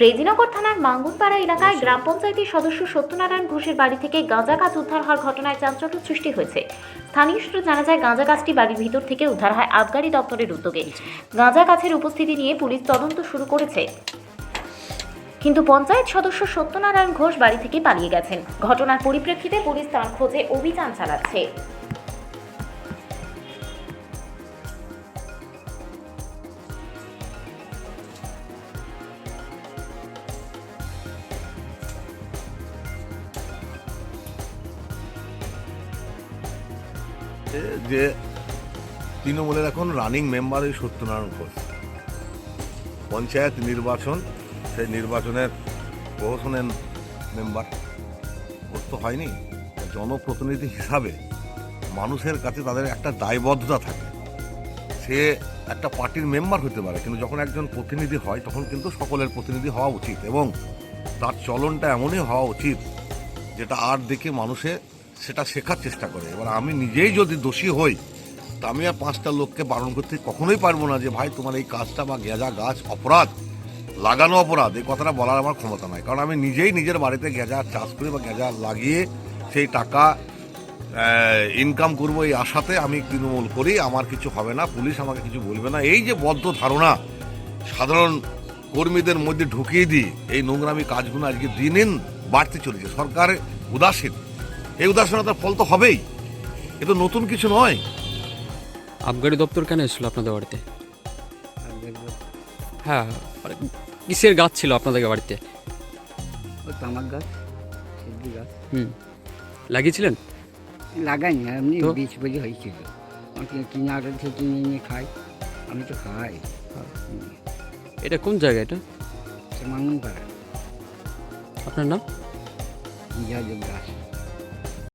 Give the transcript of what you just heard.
রেজিনগর থানার মাঙ্গুনপাড়া এলাকায় গ্রাম পঞ্চায়েতের সদস্য সত্যনারায়ণ ঘোষের বাড়ি থেকে গাঁজা গাছ উদ্ধার হওয়ার ঘটনায় চাঞ্চল্য সৃষ্টি হয়েছে। স্থানীয় সূত্রে জানা যায়, গাঁজা গাছটি বাড়ির ভিতর থেকে উদ্ধার হয় আবগারি দপ্তরের উদ্যোগে। গাঁজা গাছের উপস্থিতি নিয়ে পুলিশ তদন্ত শুরু করেছে, কিন্তু পঞ্চায়েত সদস্য সত্যনারায়ণ ঘোষ বাড়ি থেকে পালিয়ে গেছেন। ঘটনার পরিপ্রেক্ষিতে পুলিশ তার খোঁজে অভিযান চালাচ্ছে। যে তৃণমূলের এখন রানিং মেম্বার এই সত্যনারায়ণ ঘোষ, পঞ্চায়েত নির্বাচন, সেই নির্বাচনের প্রহসনের মেম্বার ওর তো হয়নি। জনপ্রতিনিধি হিসাবে মানুষের কাছে তাদের একটা দায়বদ্ধতা থাকে। সে একটা পার্টির মেম্বার হতে পারে, কিন্তু যখন একজন প্রতিনিধি হয় তখন কিন্তু সকলের প্রতিনিধি হওয়া উচিত এবং তার চলনটা এমনই হওয়া উচিত যেটা আর দেখে মানুষে সেটা শেখার চেষ্টা করে। এবার আমি নিজেই যদি দোষী হই তা আমি আর পাঁচটা লোককে বারণ করতে কখনোই পারবো না যে ভাই তোমার এই কাজটা বা গেঁজা গাছ অপরাধ, লাগানো অপরাধ, এই কথাটা বলার আমার ক্ষমতা নাই। কারণ আমি নিজেই নিজের বাড়িতে গেঁজা চাষ করি বা গেঁজা লাগিয়ে সেই টাকা ইনকাম করবো এই আশাতে আমি তৃণমূল করি। আমার কিছু হবে না, পুলিশ আমাকে কিছু বলবে না, এই যে বদ্ধ ধারণা সাধারণ কর্মীদের মধ্যে ঢুকিয়ে দিই, এই নোংরামি কাজগুলো আজকে দিন দিন বাড়তে চলেছে। সরকার উদাসীন, এই উদাসীনতার ফল তো হবেই, এ তো নতুন কিছু নয়। আবগারি দপ্তর কেন এসেছিল আপনাদের বাড়িতে? হ্যাঁ, মানে কিসের গাছ ছিল আপনাদের বাড়িতে? তামাক গাছ, সবজি গাছ লাগিয়েছিলেন? লাগাইনি, এমনি তো? বীজ বলি হয়েছিল। আমাকে কিনার থেকে কিনে নিয়ে খাই, আমি তো খাই। এটা কোন জায়গা? এটা সে মাঙ্গন পাড়া, আপনার নাম? বিজয় দেব দাস।